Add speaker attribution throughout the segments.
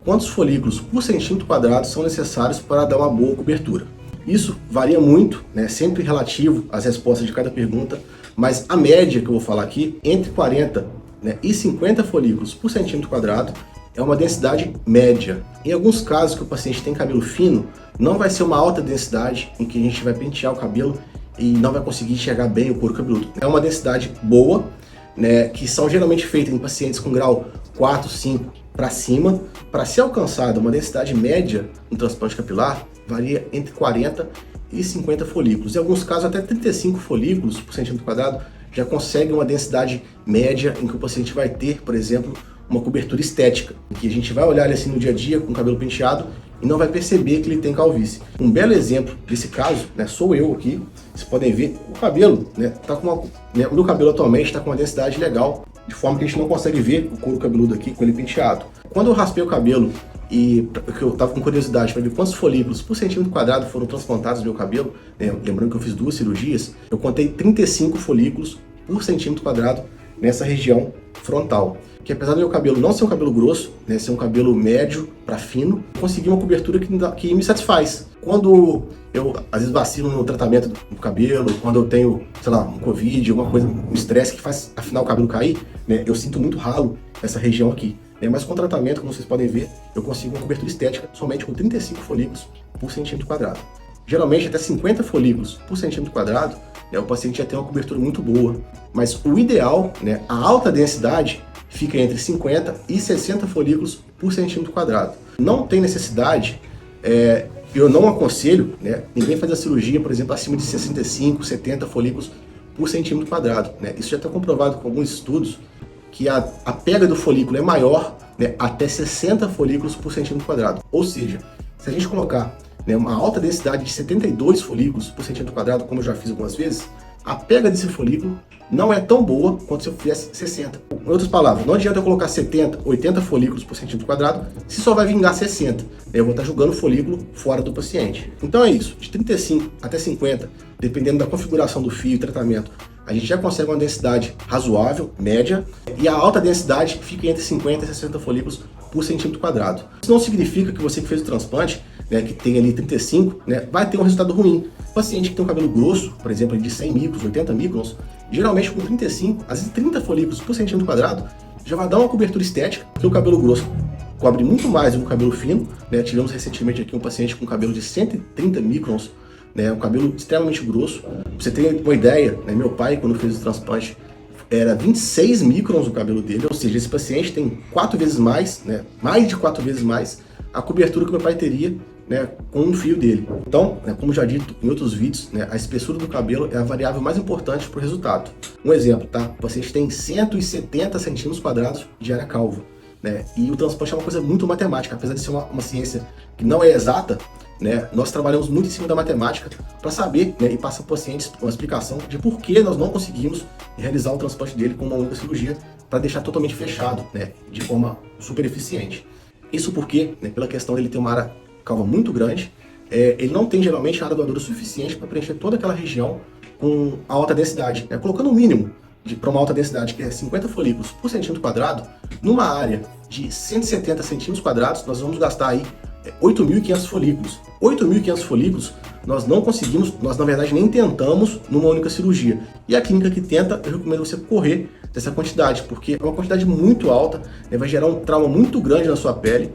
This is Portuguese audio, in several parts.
Speaker 1: quantos folículos por centímetro quadrado são necessários para dar uma boa cobertura. Isso varia muito, né, sempre relativo às respostas de cada pergunta, mas a média que eu vou falar aqui, entre 40, né, e 50 folículos por centímetro quadrado, é uma densidade média. Em alguns casos que o paciente tem cabelo fino, não vai ser uma alta densidade em que a gente vai pentear o cabelo e não vai conseguir enxergar bem o couro cabeludo. É uma densidade boa, né, que são geralmente feitas em pacientes com grau 4, 5 para cima. Para ser alcançada uma densidade média no transplante capilar, varia entre 40 e 50 folículos. Em alguns casos, até 35 folículos por centímetro quadrado já consegue uma densidade média em que o paciente vai ter, por exemplo, uma cobertura estética, em que a gente vai olhar ele assim no dia a dia com o cabelo penteado e não vai perceber que ele tem calvície. Um belo exemplo desse caso, né, sou eu aqui. Vocês podem ver o cabelo, né, o meu cabelo atualmente está com uma densidade legal, de forma que a gente não consegue ver o couro cabeludo aqui com ele penteado. Quando eu raspei o cabelo e eu estava com curiosidade para ver quantos folículos por centímetro quadrado foram transplantados no meu cabelo, né, lembrando que eu fiz 2 cirurgias, eu contei 35 folículos por centímetro quadrado nessa região frontal. Que apesar do meu cabelo não ser um cabelo grosso, né, ser um cabelo médio para fino, consegui uma cobertura que me satisfaz. Quando eu às vezes vacilo no tratamento do cabelo, quando eu tenho, sei lá, um Covid, alguma coisa, um estresse que faz afinal o cabelo cair, né, eu sinto muito ralo nessa região aqui. Mas com o tratamento, como vocês podem ver, eu consigo uma cobertura estética somente com 35 folículos por centímetro quadrado. Geralmente até 50 folículos por centímetro quadrado, né, o paciente já tem uma cobertura muito boa. Mas o ideal, né, a alta densidade, fica entre 50 e 60 folículos por centímetro quadrado. Não tem necessidade, eu não aconselho, né, ninguém fazer a cirurgia, por exemplo, acima de 65, 70 folículos por centímetro quadrado. Né? Isso já está comprovado com alguns estudos, que a pega do folículo é maior, né, até 60 folículos por centímetro quadrado. Ou seja, se a gente colocar, né, uma alta densidade de 72 folículos por centímetro quadrado, como eu já fiz algumas vezes, a pega desse folículo não é tão boa quanto se eu fizesse 60. Em outras palavras, não adianta eu colocar 70, 80 folículos por centímetro quadrado se só vai vingar 60. Eu vou estar jogando o folículo fora do paciente. Então é isso, de 35 até 50, dependendo da configuração do fio e tratamento, a gente já consegue uma densidade razoável, média, e a alta densidade fica entre 50 e 60 folículos por centímetro quadrado. Isso não significa que você que fez o transplante, né, que tem ali 35, né, vai ter um resultado ruim. O paciente que tem um cabelo grosso, por exemplo, de 100 microns, 80 microns, geralmente com 35, às vezes 30 folículos por centímetro quadrado, já vai dar uma cobertura estética, porque o cabelo grosso cobre muito mais do que o cabelo fino. Né? Tivemos recentemente aqui um paciente com cabelo de 130 microns, né, um cabelo extremamente grosso. Pra você ter uma ideia, né, meu pai, quando fez o transplante, era 26 microns o cabelo dele, ou seja, esse paciente tem 4 vezes mais, né, mais de 4 vezes mais a cobertura que meu pai teria, né, com um fio dele. Então, né, como já dito em outros vídeos, né, a espessura do cabelo é a variável mais importante para o resultado. Um exemplo, tá? O paciente tem 170 centímetros quadrados de área calva, né, e o transplante é uma coisa muito matemática, apesar de ser uma ciência que não é exata. Né, nós trabalhamos muito em cima da matemática para saber, né, e passar para o paciente uma explicação de por que nós não conseguimos realizar o transplante dele com uma única cirurgia para deixar totalmente fechado, né, de forma super eficiente. Isso porque, né, pela questão dele ter uma área calva muito grande, ele não tem geralmente área doadora suficiente para preencher toda aquela região com alta densidade, né, colocando o mínimo para uma alta densidade, que é 50 folículos por centímetro quadrado, numa área de 170 centímetros quadrados, nós vamos gastar aí 8.500 folículos. 8.500 folículos nós não conseguimos, nós na verdade nem tentamos numa única cirurgia. E a clínica que tenta, eu recomendo você correr dessa quantidade, porque é uma quantidade muito alta, né, vai gerar um trauma muito grande na sua pele.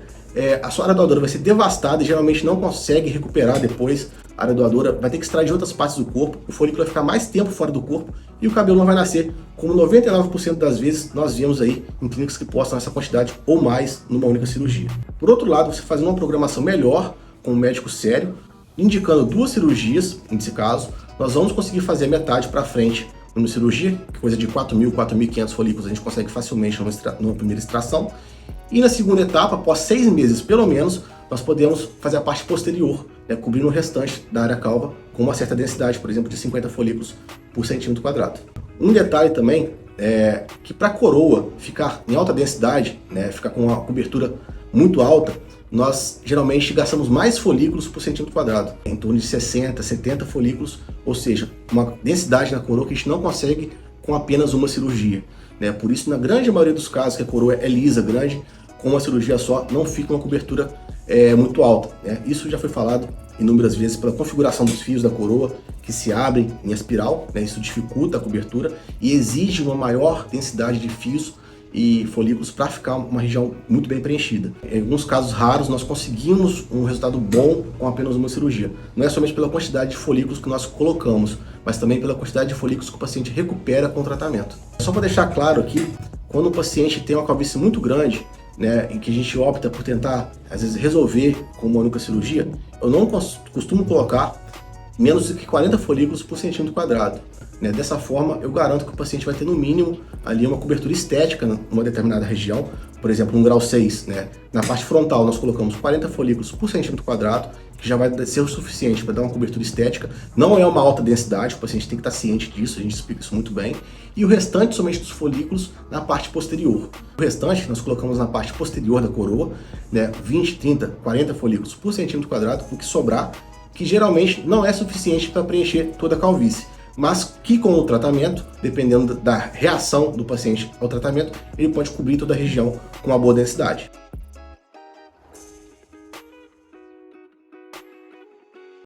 Speaker 1: A sua área doadora vai ser devastada e geralmente não consegue recuperar depois. A área doadora vai ter que extrair de outras partes do corpo, o folículo vai ficar mais tempo fora do corpo e o cabelo não vai nascer, como 99% das vezes nós vemos aí em clínicas que postam essa quantidade ou mais numa única cirurgia. Por outro lado, você fazendo uma programação melhor com um médico sério, indicando 2 cirurgias, nesse caso, nós vamos conseguir fazer metade para frente numa cirurgia, que coisa de 4.000, 4.500 folículos a gente consegue facilmente numa primeira extração. E na segunda etapa, após 6 meses pelo menos, nós podemos fazer a parte posterior, né, cobrindo o restante da área calva com uma certa densidade, por exemplo, de 50 folículos por centímetro quadrado. Um detalhe também é que para a coroa ficar em alta densidade, né, ficar com uma cobertura muito alta, nós geralmente gastamos mais folículos por centímetro quadrado, em torno de 60, 70 folículos, ou seja, uma densidade na coroa que a gente não consegue com apenas uma cirurgia. Né? Por isso, na grande maioria dos casos que a coroa é lisa, grande, com uma cirurgia só não fica uma cobertura muito alta, né? Isso já foi falado inúmeras vezes pela configuração dos fios da coroa, que se abrem em espiral, né? Isso dificulta a cobertura e exige uma maior densidade de fios e folículos para ficar uma região muito bem preenchida. Em alguns casos raros, nós conseguimos um resultado bom com apenas uma cirurgia. Não é somente pela quantidade de folículos que nós colocamos, mas também pela quantidade de folículos que o paciente recupera com o tratamento. Só para deixar claro aqui, quando o paciente tem uma calvície muito grande, né, em que a gente opta por tentar, às vezes, resolver com uma única cirurgia, eu não costumo colocar menos de 40 folículos por centímetro quadrado. Né? Dessa forma, eu garanto que o paciente vai ter, no mínimo, ali uma cobertura estética numa determinada região. Por exemplo, no grau 6, né? Na parte frontal, nós colocamos 40 folículos por centímetro quadrado, que já vai ser o suficiente para dar uma cobertura estética. Não é uma alta densidade, o paciente tem que estar ciente disso, a gente explica isso muito bem. E o restante, somente dos folículos, na parte posterior. O restante, nós colocamos na parte posterior da coroa, né? 20, 30, 40 folículos por centímetro quadrado, o que sobrar, que geralmente não é suficiente para preencher toda a calvície, mas que com o tratamento, dependendo da reação do paciente ao tratamento, ele pode cobrir toda a região com uma boa densidade.